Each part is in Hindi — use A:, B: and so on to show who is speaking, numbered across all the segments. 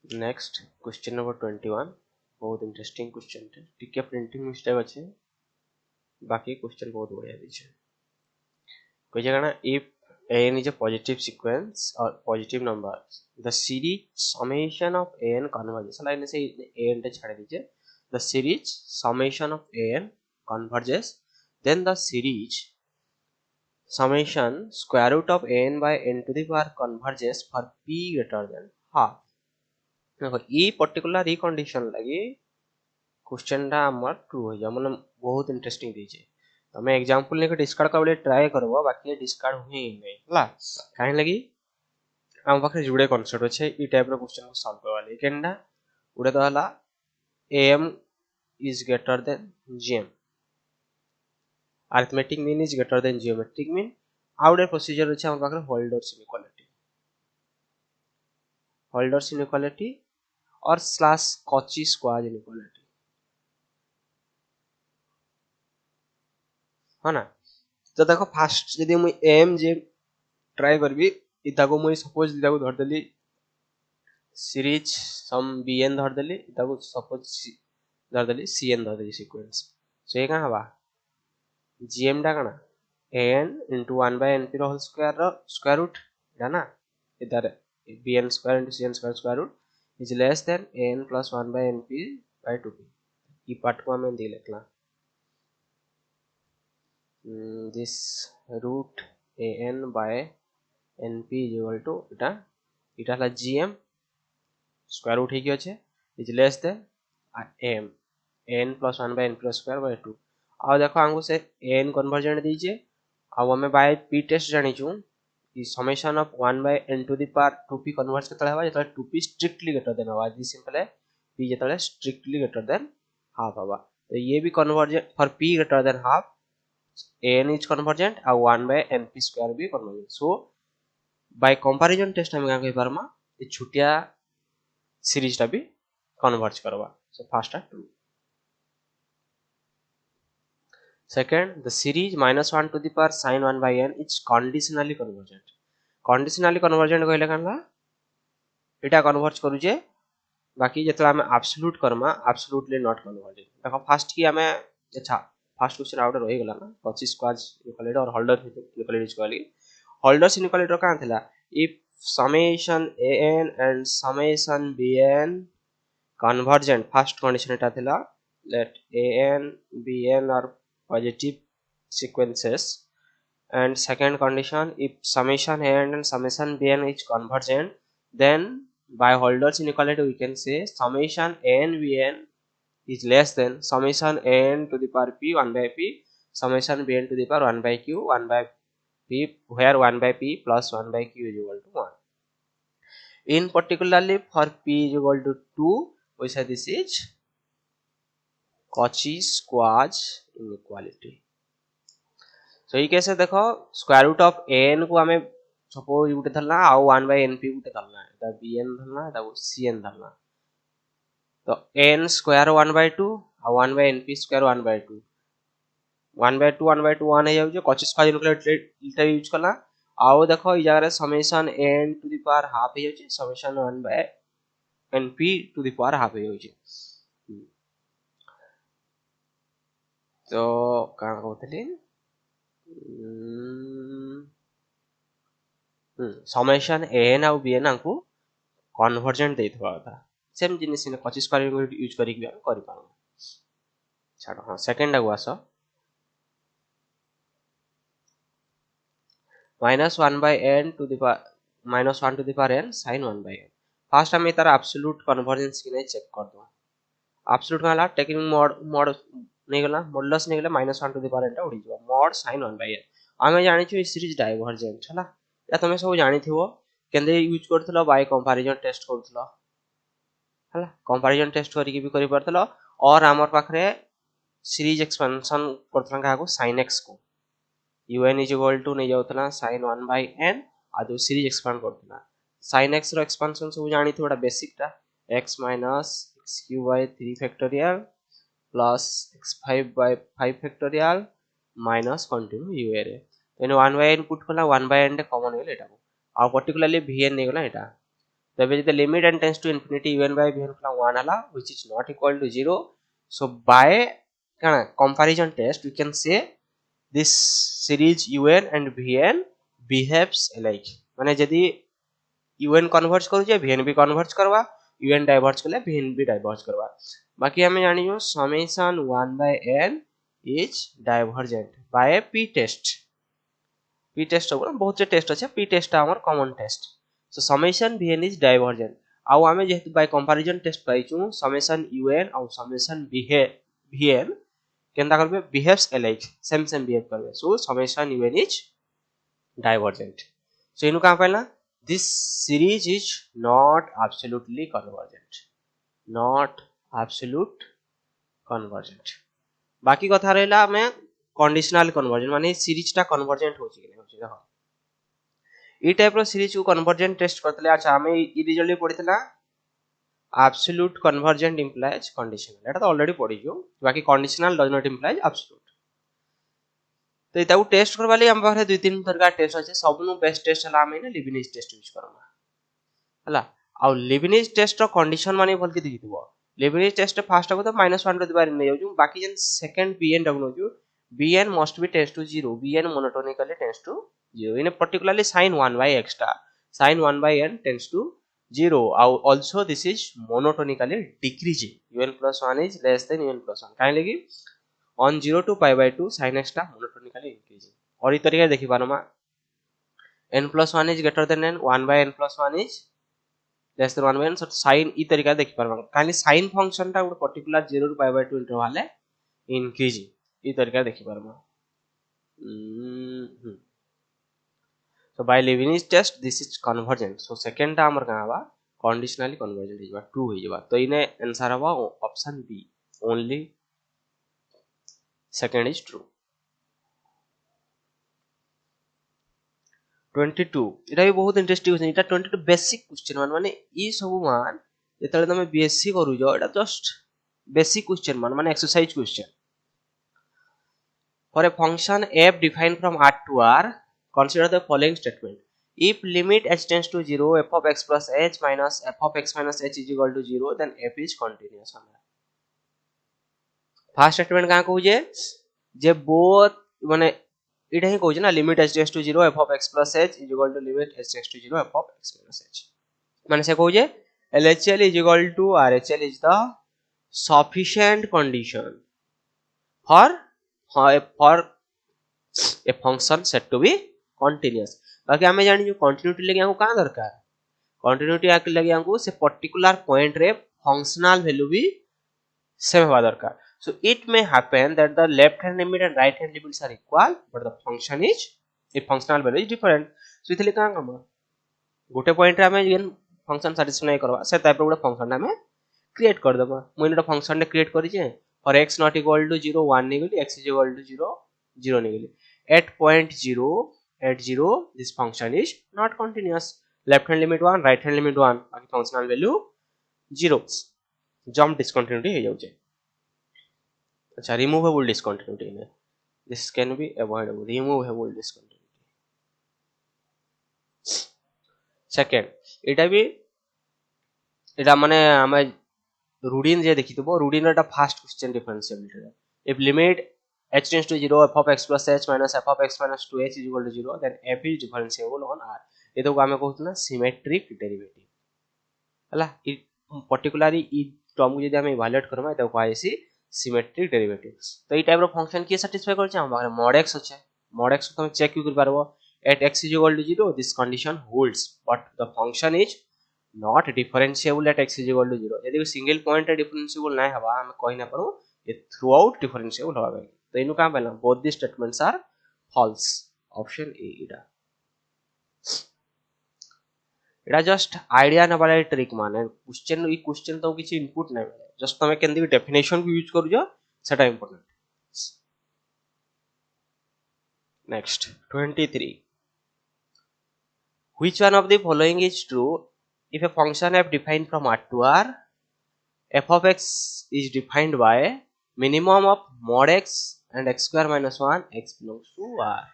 A: नेक्स्ट क्वेश्चन नंबर 21 बहुत इंटरेस्टिंग क्वेश्चन है टिके प्रिंटिंग मिस्टेक अच्छे बाकी क्वेश्चन बहुत बढ़िया दीजिए कोई जगह ना if an is a positive sequence or positive number the series summation of an converges line से an टे छाड़ दीजिए the series summation of an converges then the series summation square root of n by n to the power converges for p greater than half देखो ये पर्टिकुलर ये कंडीशन लगी क्वेश्चन टा हमर ट्रू हो जा मतलब बहुत इंटरेस्टिंग दीजिए तमे एग्जांपल लेके डिस्कार्ड करबले ट्राई करबो बाकी डिस्कार्ड हुई नहीं हला काहे लगी हम पाखे जुड़े कांसेप्ट अछि ई टाइप रो क्वेश्चन को सॉल्व करबा ले केनडा उडे तो हला am is greater than gm arithmetic mean is greater than geometric mean आउडे प्रोसीजर अछि हम पाखे होल्डर्स इनइक्वालिटी और स्लैश कॉची स्क्वायर इनइक्वालिटी है ना तो देखो फास्ट यदि मुई एम जे ट्राई करबी इता को मुई सपोज इता को धर देली सीरीज सम bn धर देली इता को सपोज धर देली cn धर देली सीक्वेंस सो ये का हवा gm डा कना an into 1 by np रो होल स्क्वायर रूट है ना इधर bn square into cn square root is less than an plus 1 by np by 2p ये पार्ट को हमें दे लेखला this root an by np is equal to इटा ला gm square root ही अच्छे is less than m n plus 1 by n plus square by 2 आ देखो हमको से n कन्वर्जेंट दीजिए अब हमें बाय p टेस्ट जानी छु the summation of 1 by n to the power 2p converge केतले हवा जेतले 2p strictly greater than हवा दिस सिंपल है p जेतले strictly greater than half हवा तो ये भी convergent for p greater than half an is convergent और 1 by np square भी convergent so by comparison test हम क्या कहि परमा ये छुटिया सीरीज टा भी कन्वर्ज करवा so first are true second the series minus 1 to the power sin 1 by n is conditionally कहले कानला एटा कन्वर्ज करू जे बाकी जेतला हमें absolute Karma absolutely not convergent देखो फर्स्ट की हमें अच्छा फर्स्ट क्वेश्चन आउट रही गला ना 25 स्क्वायर इक्वालिटी और holder equality equality holders equality का थला if summation an and summation bn convergent first condition eta thila let an bn are positive sequences and second condition if summation an and summation bn is convergent then by holders inequality we can say summation n bn is less than summation n to the power p 1 by p summation bn to the power 1 by q 1 by p where 1 by p plus 1 by q is equal to 1 in particularly for p is equal to 2 we say this is Cauchy squash inequality so ये कैसे देखो स्क्वायर रूट ऑफ n को हमें सपोज गुटे धरना आ 1 by np गुटे धरना है bn धरना है cn धरना तो n स्क्वायर 1 by 2 आ 1 by np square 1 by 2 1 by 2 1 by 2 1 है जाउ जो Cauchy squash इनेक्वालिटी यूज करना आओ देखो ई जगह रे summation n to the power half है जाउ summation 1 by np to the power half है जाउ तो का कहतली समेशन an और bn हमको कन्वर्जेंट देथवा था सेम जिनिस ने Cauchy square इनेक्वालिटी यूज करी हम करि पाऊ छाड़ो हां सेकंड आगु आसो minus 1 by n to the power minus 1 to the power n sin 1 by n first हम इतार एब्सोल्यूट कन्वर्जेंस की नहीं चेक कर दो एब्सोल्यूट काला टेकिंग मॉड नहीं गला मॉडुलस नहीं गला -1 टू द पावर n टा उडी जो मॉड sin 1 by n हमें जानि छु सीरीज डाइवर्जेंट हला या तमे सब जानि थिवो केंदे यूज करथलो बाय कंपैरिजन टेस्ट करथलो हला कंपैरिजन टेस्ट करी के भी करि परथलो और हमर पाखरे सीरीज एक्सपेंशन करथला का को sin x को un is equal to नहीं जाउथला sin 1 by n आ जो सीरीज एक्सपांड करथला sin x रो एक्सपेंशन सब जानि थोड़ा बेसिक टा x minus x cube by 3 factorial plus x5 by 5 factorial minus continue u रे एने 1 by n पुट कला 1 by n टे कॉमन होले एटा और पर्टिकुलरली vn नहीं गला एटा तबे जते limit n tends to infinity un by vn plus 1 हला which is not equal to 0. So by comparison test we can say this series un and vn behaves alike. माने यदि un कन्वर्ज करू जे vn भी कन्वर्ज करवा, un डाइवर्ज करले vn भी डाइवर्ज करवा. बाकी हमें जानि जो summation 1 by n is divergent by p test. p test हो बहुत से टेस्ट अछि, p test हमर common test. So summation vn is divergent. आउ हमें जेहेतु by comparison test पाइछु summation un और summation vn केनता करबे behaves alike, same behave करबे. So summation un is divergent. So इनु का पहला this series is not absolutely convergent. Not absolute convergent. बाकी कथा रहला हमें कंडीशनल कन्वर्जन माने सीरीज टा कन्वर्जेंट होची कि नै होची देखो ई टाइप रो सीरीज को कन्वर्जेंट टेस्ट करतले. अच्छा हमें ई रिजल्ट पढितला एब्सोल्यूट कन्वर्जेंट इंप्लाइज कंडीशनल, एटा तो ऑलरेडी पढिजो. बाकी conditional does not implies absolute. तो इताऊ टेस्ट करबाली हम पाखरे दुई तीन प्रकार टेस्ट अछि. सबनु बेस्ट टेस्ट हला हमें ने लिबनिज टेस्ट यूज करना हला. आ लिबनिज टेस्ट रो कंडीशन माने भल के दिखिबो. लिबनिज टेस्ट फास्ट को तो -1 रो दिबार नै जाउ, बाकी जन सेकंड bn डबल जो bn must be tends to 0, bn monotonically tends to 0 in a particularly sin 1 by x star, sin 1 by n tends to 0. Also this is monotonically decreasing, un plus 1 is less than un plus 1 काहे लगी on 0 to pi by 2 sin x star monotonically increasing. और ई तरीका देखि पारमा n plus 1 is greater than n, 1 by n plus 1 is less than 1 by n. So sin ई तरीका देखि पारमा काहे sin function टा particular 0 to pi by 2 interval है increasing. ई तरीका देखि पारमा. So by Leibniz test this is convergent. So second टा हमर का हवा conditionally convergent इजबा ट्रू हो इजबा. तो इने आंसर हवा option B, only second is true. 22 इटा भी बहुत इंटरेस्टिंग क्वेश्चन. इटा 22 बेसिक क्वेश्चन माने ई सब मान जेतले तमे बीएससी करू जो इटा जस्ट बेसिक क्वेश्चन माने exercise question. For a function f defined from R to R, consider the following statement. If limit h tends to 0, f of x plus h minus f of x minus h is equal to 0, then f is continuous. First statement का कहू जे both माने इटा ही कहू ना limit h tends to 0, f of x plus h is equal to limit h tends to 0, f of x minus h. माने से कहू जे LHL is equal to RHL is the sufficient condition for a function said to be continuous. बाकी हमें जानि जो कंटिन्यूटी लगे हमको कहां दरकार, कंटिन्यूटी आके लगे हमको से पर्टिकुलर पॉइंट रे फंक्शनल वैल्यू भी सेम होवा दरकार. So it may happen that the left hand limit and right hand limits are equal but the function is a functional value is different. So इथले का हम गोटे पॉइंट रे हमें जेन फंक्शन सैटिस्फाई नै करबा से टाइप रो गोटे फंक्शन हमें क्रिएट कर देबा. मोइन गोटे फंक्शन ने क्रिएट करि जे for x not equal to 0 1 negative, x is equal to 0 0 negative. At point 0 at 0 this function is not continuous. Left hand limit 1, right hand limit 1, बाकी functional value 0. jump discontinuity हो जाउछे. अच्छा removable discontinuity ने this can be avoidable, removable discontinuity. second एटा माने हमें रूडिन जे देखितबो रूडिन एटा फास्ट क्वेश्चन डिफरेंशिएबिलिटी रे. If limit h tends to 0, f of x plus h minus f of x minus 2h is equal to 0, then f is differentiable on R. ए तो हमें कहउतना सिमेट्रिक डेरिवेटिव हला. ई पर्टिकुलरली ई टर्म जदि हमें इवैल्यूएट करबा त कहै छी सिमेट्रिक डेरिवेटिव. तो ई टाइप रो फंक्शन के सैटिस्फाई कर छै हम बारे mod x अछि. mod x तो चेक कर पारबो at x is equal to 0 this condition holds but the function is not differentiable at x is equal to 0. यदि सिंगल पॉइंट डिफरेंशिएबल नै हवा हम कहि ना परो ये थ्रू आउट डिफरेंशिएबल होबा. तो इनु का पहला both the statements are false. Option A इटा जस्ट आईडिया ना वाला ट्रिक माने क्वेश्चन ई क्वेश्चन तो किछि इनपुट नै जस्ट तमे केंदी डेफिनेशन को यूज करू जो सेटा important. Next 23. Which one of the following is true? If a function f defined from R to R, f of x is defined by minimum of mod x and x square minus 1 x belongs to R.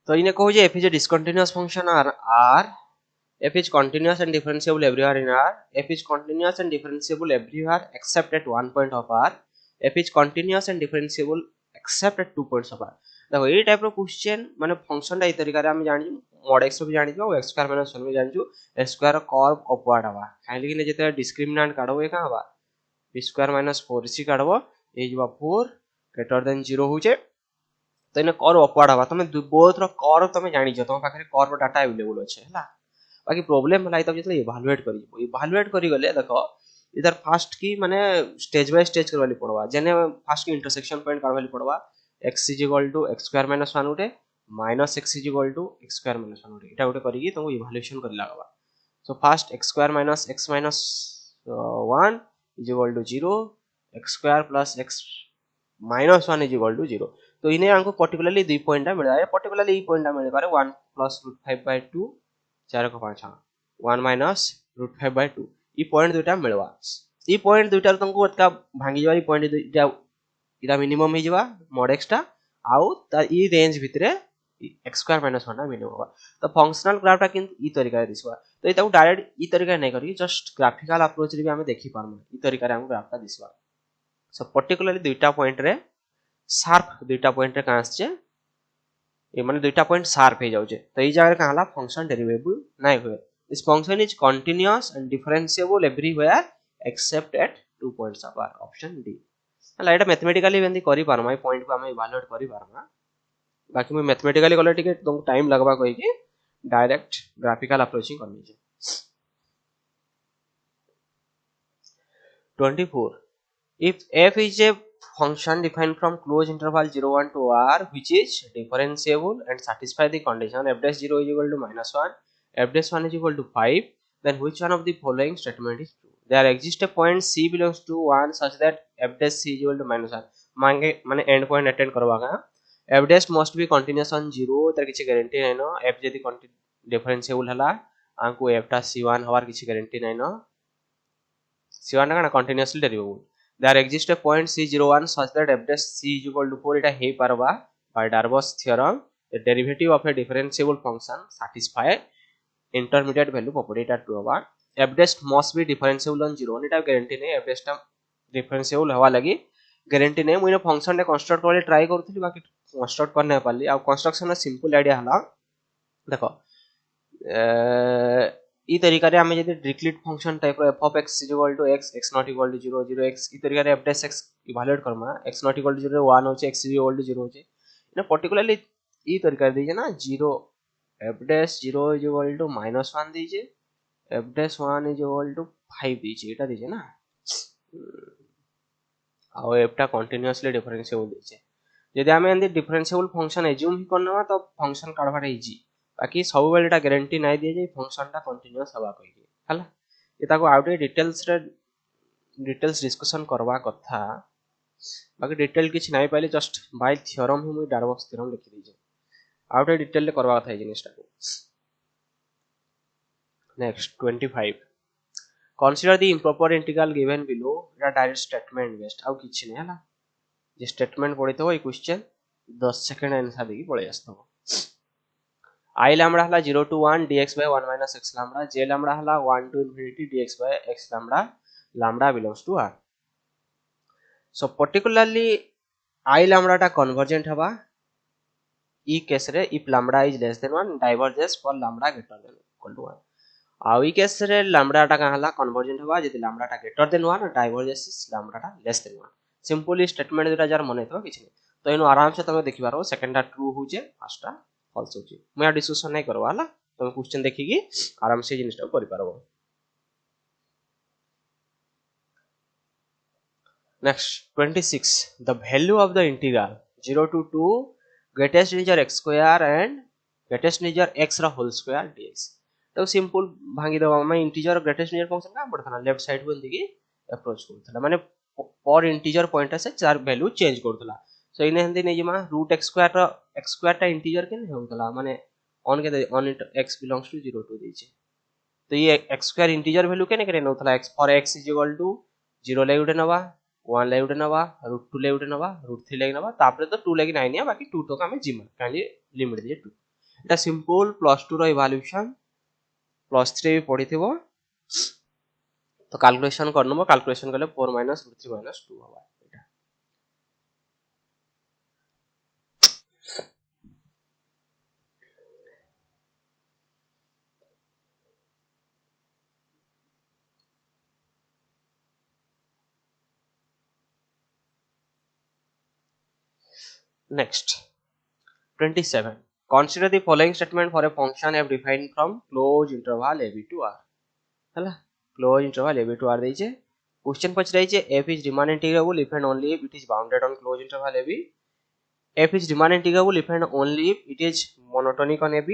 A: तो इने कहू जे f is a discontinuous function on R f is continuous and differentiable everywhere in R, f is continuous and differentiable everywhere except at one point of R, f is continuous and differentiable except at 2 points of R. देखो ये टाइप रो क्वेश्चन माने फंक्शन टा ए तरीका रे हम जानि mod x भी जानि जो x स्क्वायर माइनस 1 भी जानि जो x स्क्वायर कर्व अपवर्ड हवा काहे कि जेते डिस्क्रिमिनेंट काढो ए का हवा b स्क्वायर माइनस 4c काढबो ए जबा 4 ग्रेटर देन 0 होचे तो इने कर्व अपवर्ड हवा तमे बोथ रो कर्व तमे जानि जो तम पाखरे कर्व डाटा अवेलेबल अछि हला बाकी प्रॉब्लम हला तब जतले इवैल्यूएट करी गले देखो इधर फर्स्ट की माने स्टेज बाय स्टेज करवाली पड़वा जेने फर्स्ट की इंटरसेक्शन पॉइंट करवाली पड़वा x = x स्क्वायर माइनस 1 उठे minus x = x square minus 1 उठे एटा उठे करी की तुमको इवैल्यूएशन कर लागबा so first x square minus x minus 1 = 0 x square plus x minus 1 = 0 तो इने हमको पर्टिकुलरली दो पॉइंट मिला है पर्टिकुलरली ई पॉइंट मिल पारे 1 + √5/2 4 को 5 1 माइनस √5/2 ई पॉइंट दुटा मिलवा ई पॉइंट दुटा तुमको अतका भांगी जाई पॉइंट दुटा इदा मिनिमम ही जवा mod x टा आउ ता ई रेंज भितरे x स्क्वायर माइनस 1 मिनिमम होगा तो फंक्शनल ग्राफ टा किन ई तरीका रे दिसवा तो इता डायरेक्ट ई तरीका नै करी जस्ट ग्राफिकल अप्रोच रे भी हम देखि पारम ई तरीका रे हम ग्राफ टा दिसवा सो पर्टिकुलरली दुटा पॉइंट रे शार्प दुटा पॉइंट रे कांस छे ये माने दुटा पॉइंट शार्प हे जाउछे तो ई जगह कहला फंक्शन डेरिवेबल नै होय this function is continuous and differentiable everywhere except at 2 points of आर ऑप्शन डी हला एटा मैथमेटिकली बेंदी करि पारमा ई पॉइंट को हम इवैल्यूएट करि पारमा बाकी मैं मैथमेटिकली गले टिके तुम टाइम लगबा कहि के डायरेक्ट ग्राफिकल अप्रोचिंग करनी छे 24 if f is a function defined from closed interval 0 1 to r which is differentiable and satisfy the condition f dash 0 = -1 f dash 1 = 5 then which one of the following statement is true there exists a point c belongs to 1 such that f dash c = -1 मांगे माने एंड पॉइंट अटेंड करवा का f dash must be continuous on 0 तर किछि गारंटी नै न f जदी डिफरेंशिएबल हला आंको f टा c1 हवार किछि गारंटी नै न c1 ना continuously डेरिवेबल there exists a point c01 such that f dash c = 4 eta हे परवा by Darbo's theorem the derivative of a differentiable function satisfy intermediate value property eta true हवा f dash must be differentiable on 0 eta guarantee नै f dash टा differentiable हवा लगी guarantee नै मुने फंक्शन ने कंस्ट्रक्ट करले ट्राई करथि बाकी कंस्ट्रक्ट करने पाली आ कंस्ट्रक्शन में सिंपल आईडिया हला देखो ई तरीका रे हमें यदि डिरिक्लेट फंक्शन टाइप रो f of x = x x not = 0 0 x ई तरीका रे f dash x evaluate Karma x not = 0 1 होचे x = 0 होचे ने पर्टिकुलरली ई तरीका दीजे ना 0 f dash 0 = -1 दीजे f dash 1 = 5 दीजे एटा दीजे ना आ f टा कंटीन्यूअसली डिफरेंशिएबल दीजे यदि हमें एंदी डिफरेंशिएबल फंक्शन एज्यूम ही करना तो फंक्शन काढवाटा इजी बाकी सब बेले एटा गारंटी नै दिए जे फंक्शन टा कंटीन्यूअस हवा कहि हला एता को आउट डिटेल्स डिस्कशन करवा कथा बाकी डिटेल किछ नै पाइले जस्ट बाय थ्योरम ही मुई डार्बक्स थ्योरम लिखि दी जे आउट डिटेल ले करवा कथा जिनिसटा को next 25 consider the improper integral given below Etah direct statement based आउ किछ नै हला जे स्टेटमेंट पढितो होई क्वेश्चन 10 सेकंड आंसर देकी पळे आस्तो I lambda हला 0 to 1 dx by 1 minus x lambda j lambda हला 1 to infinity dx by x lambda lambda belongs to r so particularly I lambda टा convergent हवा ई केस रे if lambda is less than 1 diverges for lambda greater than equal to 1 आ ई केस रे lambda टा का हला convergent हवा जदि lambda टा greater than 1 diverges lambda टा less than 1 सिंपली स्टेटमेंट दुटा जार मने तो किछ नै तो इनो आराम से तमे देखि पारो सेकंड टा ट्रू होजे फर्स्ट टा फॉल्स होचे मैं डिस्कशन नै करवा हला तुम क्वेश्चन देखि की आराम से जिनिसटा करि पारबो next 26 the value of the integral 0 to 2 greatest integer x square and greatest integer x रा होल स्क्वायर dx तो सिंपल भांगी दबा मैं इंटीजर ग्रेटेस्ट इंटीजर फंक्शन का पड़थना लेफ्ट साइड को दिगी अप्रोच करथला माने पर इंटीजर पॉइंट से चार वैल्यू चेंज करथला सो इने हंदी नै जमा √x² टा इंटीजर के नै होतला माने ऑन के ऑन x बिलोंग्स टू 0 2 दीचे तो ये x² इंटीजर वैल्यू के नै करे नथला x फॉर x = 0 ले उडे नवा 1 ले उडे नवा √2 ले उडे नवा √3 ले नवा तापरे तो 2 लेकिन आइनिया बाकी 2 तो का हमें जिमा काली लिमिट दे 2 एटा सिंपल +2 रो इवैल्यूएशन +3 भी पढ़िथिबो तो कैलकुलेशन करनबो कैलकुलेशन करले 4 - √3 - 2 होबा एटा next 27 consider the following statement for a function f defined from closed interval ab to r हला closed interval ab to r देइछे क्वेश्चन पछराइछे f is Riemann integrable if and only if it is bounded on closed interval ab f is Riemann integrable if and only if it is monotonic on ab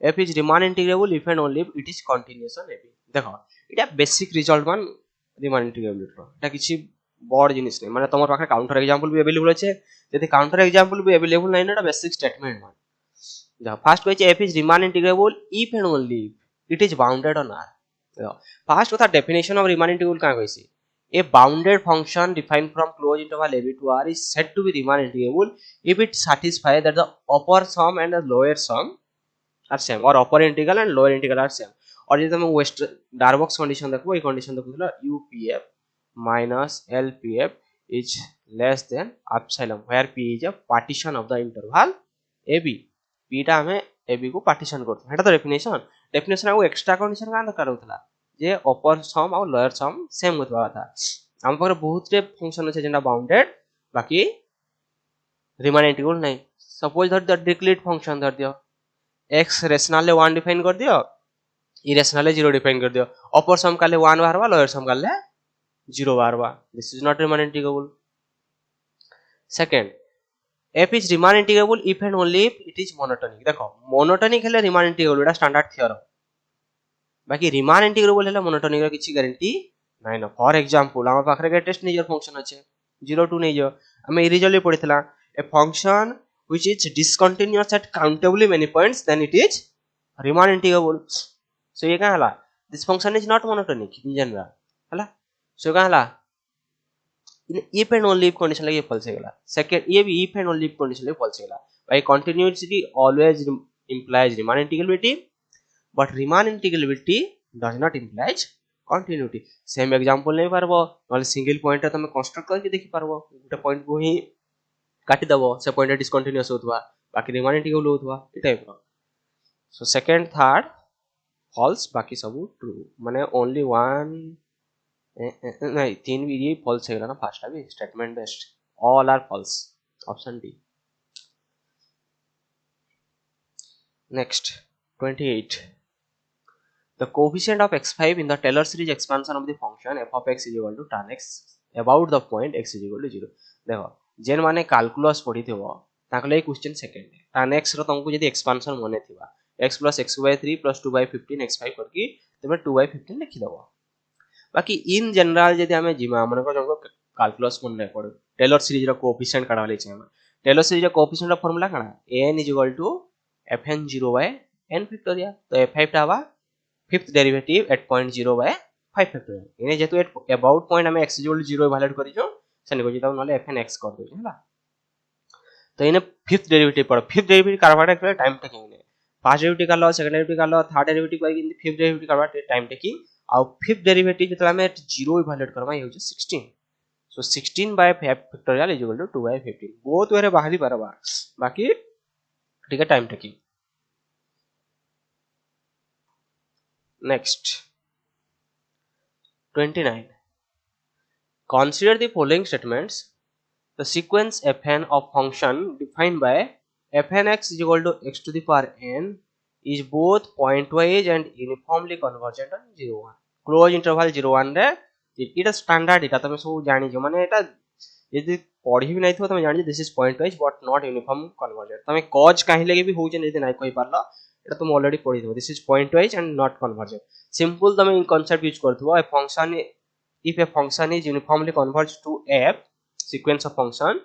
A: f is Riemann integrable if and only if it is continuous on ab देखो এটা बेसिक रिजल्ट मान Riemann integrability रो এটা किछि बड़ जिनिस नै माने तमर पाखे काउंटर एग्जांपल भी अवेलेबल আছে যদি काउंटर एग्जांपल भी अवेलेबल নাই না এটা बेसिक स्टेटमेंट मान देखो फर्स्ट কইছে f is Riemann integrable if and only if it is bounded on r देखो फर्स्ट কথা डेफिनेशन ऑफ Riemann integral का कइसे a bounded function defined from closed interval ab to r is said to be Riemann integrable if it satisfies that the upper sum and the lower sum are same or upper integral and lower integral are same और यदि तुम वेस्ट डार्बक्स कंडीशन देखबो ए कंडीशन देखुला upf minus lpf is less than epsilon where p is a partition of the interval ab p टा हमें ab को पार्टीशन करतो हेटा तो डेफिनेशन आ एक्स्ट्रा कंडीशन का दरकार होतला जे अपर सम और लोअर सम सेम होतबा था हम पर बहुत रे फंक्शन আছে जेना बाउंडेड बाकी Riemann integral नहीं सपोज दैट द डिक्रीट फंक्शन धर दियो x रेशनल 1 डिफाइन कर दियो irrational 0 डिफाइन कर दियो अपर सम काले 1 बारवा लोअर सम काले 0 बारवा this is not Riemann integrable second f is Riemann integrable if and only if it is monotonic देखो monotonic हेले Riemann integrable एटा स्टैंडर्ड थ्योरम बाकी Riemann integrable हेले monotonic रो किछि गारंटी नै न फॉर एग्जांपल हम पाखरे के टेस्ट नेजर फंक्शन अछि 0 2 नै जो हमें इरिजल्ट पढितला a function which is discontinuous at countably many points then it is Riemann integrable so ये का हला this function is not monotonic in general हला so का हला if and only if condition लगे false हेगला सेकंड ये भी if and only if condition लगे false हेगला by continuity always implies Riemann integrability but Riemann integrability does not implies continuity same example नै पारबो नले सिंगल पॉइंट तमे कंस्ट्रक्ट करके देखि पारबो गुटा पॉइंट को ही काटी दबो से पॉइंट डिस्कंटीन्यूअस होतबा बाकी Riemann integral होतबा ए टाइप रो सो सेकंड थर्ड फॉल्स बाकी सब ट्रू माने ओनली वन नहीं तीन भी ये फॉल्स है ना फर्स्ट अभी statement based all are false option D next 28 the coefficient of x5 in the Taylor series expansion of the function f of x is equal to tan x about the point x is equal to 0 देखो जेन माने कैलकुलस पढी थिबो ताकले क्वेश्चन सेकंड tan x रो तुमको यदि एक्सपेंशन मने थिबा x plus x/3 plus 2/15 x5 करके तमे 2/15 लिखि दबो बाकी इन जनरल यदि हमें जिमा मन को जको कैलकुलस मन नै पड़ो टेलर सीरीज रो कोएफिशिएंट काढा ले छै हम टेलर सीरीज रो कोएफिशिएंट रो फार्मूला काना n fn0/n फैक्टोरियल तो f5 टा बा फिफ्थ डेरिवेटिव at 0.0/5 फैक्टोरियल इने जेतु एट अबाउट पॉइंट हमें x 0 इवैल्यूएट करि जो सने को जिता नले fn x कर दे हला तो इने फिफ्थ डेरिवेटिव पर फिफ्थ डेरिवेटिव करवाटा के टाइम टेकिंग ने फर्स्ट डेरिवेटिव कर लो सेकंड डेरिवेटिव कर लो थर्ड डेरिवेटिव कर कि फिफ्थ डेरिवेटिव करवाटा टाइम टेकिंग आ फिफ्थ डेरिवेटिव जतला में 0 इवैल्यूएट करबा हे हो 16 सो 16/5 फैक्टोरियल इज इक्वल टू 2/15 बहुत वेरे बाहरी परबा बाकी ठीक है time taking next 29 consider the following statements the sequence fn of function defined by fn x is equal to x to the power n is both pointwise and uniformly convergent on 0 1 close interval 0 1 रे इटा स्टैंडर्ड इटा तमे सब जानि जो माने एटा यदि पढी भी नै थो तमे जानि this is pointwise but not uniform convergent तमे कॉज काहे लगे भी होउ जे यदि नै कहि पारलो एटा तुम ऑलरेडी पढी दो this is pointwise and not convergent simple तमे इन कांसेप्ट यूज करथबो ए function if a function is uniformly converged to f sequence of function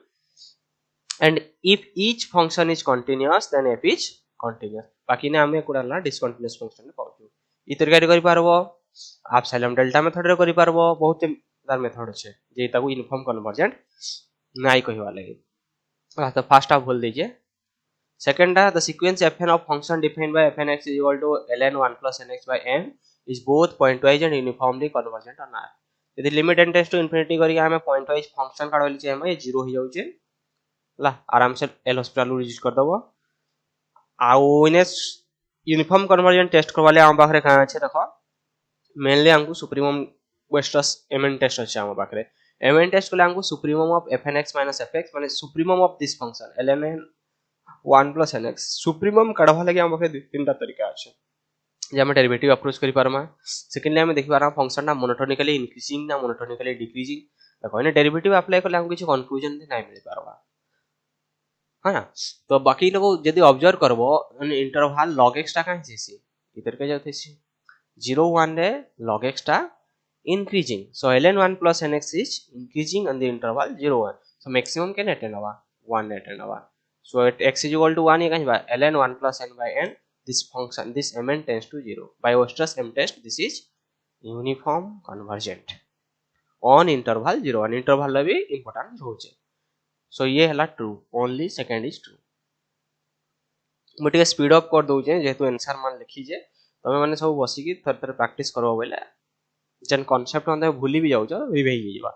A: and if each function is continuous then f is continuous बाकी ने हमें कुडाला discontinuous function पाउछु ई तरीका करि पारबो एप्सिलॉन डेल्टा मेथड रे करि पारबो बहुत तार मेथड छै जे ताकू यूनिफॉर्म कन्वर्जेंट नाइ कहिवा लागि तो फर्स्ट आप बोल दीजिए second the sequence fn of function defined by fnx is equal to ln 1 plus nx by n is both pointwise and uniformly convergent on R. यदि limit n tends to infinity करी हमें पॉइंटवाइज फंक्शन काढवली छै हमें 0 हो जाउचे ला आराम से एल हॉस्पिटल यूज कर दबो आउ इने यूनिफॉर्म कन्वर्जन टेस्ट करवाले हम पाखरे का छै देखो मेनली हमको सुप्रीमम वेस्टस mn टेस्ट अछि हम पाखरे mn टेस्ट कले हमको supremum of fnx minus fx माने supremum of this function ln 1 plus nx supremum काढवा लागि हम पाखरे तीन टा तरीका अछि जे हम डेरिवेटिव अप्रोच करि पारमा सेकेंडली हम देखि पारमा फंक्शन ना मोनोटोनिकली इंक्रीजिंग ना मोनोटोनिकली डिक्रीजिंग देखो ने डेरिवेटिव अप्लाई करले हमको किछ कंफ्यूजन नै मिल पारबा है ना तो बाकी लोग यदि ऑब्जर्व करबो इंटरवल log x टा काहे छिसी इधर के जाते छी 0 1 रे log x टा increasing so ln 1 plus nx is increasing on the interval 0 1 so maximum can attain हवा 1 attain हवा so at x is equal to 1 ये काहे बा ln 1 plus n by n this function this mn tends to 0 by Wester's m test this is uniform convergent on interval 0 1 interval भी important होचे so ये हला true only second is true मुटे स्पीड अप कर दउ जे जेतु आंसर मान लिखी जे तमे माने सब बसी की थर थर प्रैक्टिस करबो बेले जन कांसेप्ट हम भूली भी जाउ छ रिवाइज हो जाबा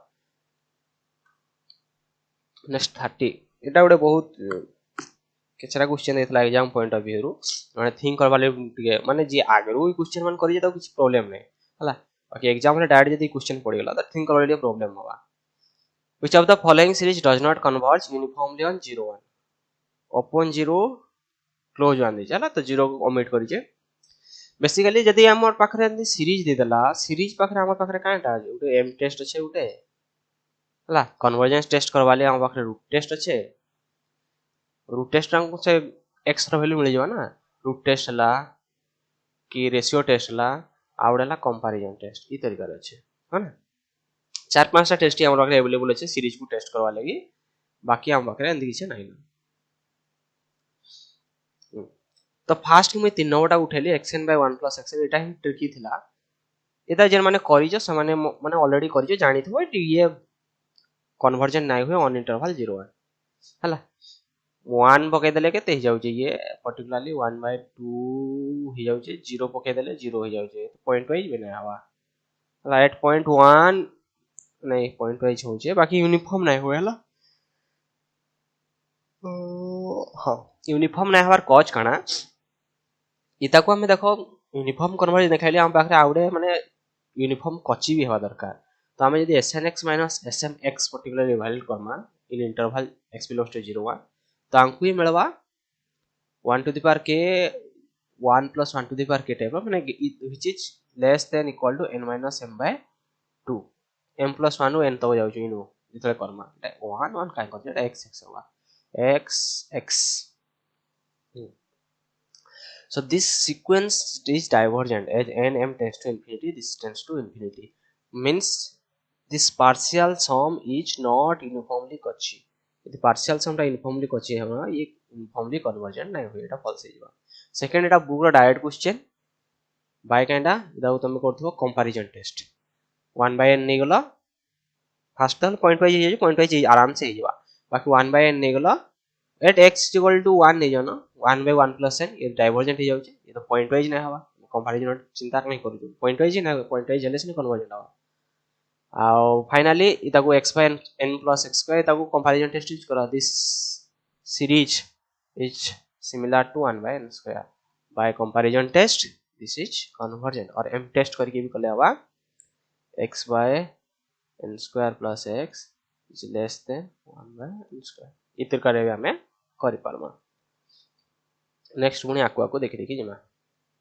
A: नेक्स्ट 30 एटा गोटे बहुत केचरा क्वेश्चन देथला एग्जाम पॉइंट ऑफ व्यू माने थिंक करबा ले माने जे आगरो ई क्वेश्चन मान करि जे त कुछ प्रॉब्लम नै हला बाकी एग्जाम रे डायरेक्ट जदी क्वेश्चन पड़ी गेला त थिंक करबा ले प्रॉब्लम होबा which of the following series does not converge uniformly on 0 1 open 0 close 1 चला तो 0 को ओमिट करि जे बेसिकली जदी हमर पाखरे सीरीज दे देला सीरीज पाखरे हमर पाखरे काटा उटे एम टेस्ट छै उटे हला कन्वर्जेंस टेस्ट करवाले हम पाखरे रूट टेस्ट छै रूट टेस्ट हमको से x ର वैल्यू मिल जावा ना रूट टेस्ट ला कि रेशियो टेस्ट ला आवडेला कंपैरिजन टेस्ट ई तरीका रे छै है ना चार पांचटा टेस्ट हमर पाखरे अवेलेबल छै सीरीज को टेस्ट करवा लागि बाकी हम पाखरे एंदी छै नै तो फास्ट में 3 NOTA उठेली xn by 1 plus xn Etah he tricky थिला एटा जे माने करि जो माने माने ऑलरेडी करि जो जानि थबो ये कन्वर्जन नै होय ऑन इंटरवल 0 1 हला 1 पके देले केते हो जाउ छै ये पर्टिकुलरली 1 by 2 हो जाउ छै 0 पके देले 0 हो जाउ छै पॉइंट वाइज बने हवा हला एट पॉइंट 1 नै पॉइंट वाइज हो छै बाकी यूनिफॉर्म नै होय हला हां यूनिफॉर्म नै हवार कॉज काना इता को हमें देखो यूनिफॉर्म कन्वर्जन देखाइले हम पाखरे आउडे माने यूनिफॉर्म कची भी हवा दरकार तो हमें यदि snx minus smx particularly valid Karma in interval x belongs to 0 1 तो हमको ये मिलवा 1 to the power k 1 plus 1 to the power k type माने which is less than equal to n minus m by 2 m plus 1 n तो जाउ छु इनो इतले करमा 1 1 काय करते x x हवा x x so this sequence is divergent as n m tends to infinity this tends to infinity means this partial sum is not uniformly कच्ची यदि partial sum टा uniformly कच्ची है ना ये uniformly convergent नहीं होय एटा फॉल्स है जीवा सेकंड एटा बुक रो डायरेक्ट क्वेश्चन बाय काइंडा इदा तुम करथबो कंपैरिजन टेस्ट 1 by n नै गेला फर्स्ट टर्म पॉइंट वाइज आराम से जीवा बाकी 1 by n नै गेला at x equal to 1 नै जानो 1 by 1 plus n ये डाइवर्जेंट हो जाउ छै ये तो पॉइंट वाइज नै हवा कंपैरिजन चिंता नै करू पॉइंट वाइज नै पॉइंट वाइज जने से कन्वर्जेंट हवा आ फाइनली इता को x by n plus x square इता को कंपैरिजन टेस्ट यूज करा this series is similar to 1 by n square by comparison test this is convergent और m टेस्ट करके भी कले हवा x by n square plus x is less than 1 by n square इतर करे हमें करि पारमा नेक्स्ट पुणी आको देखि देखि जिमा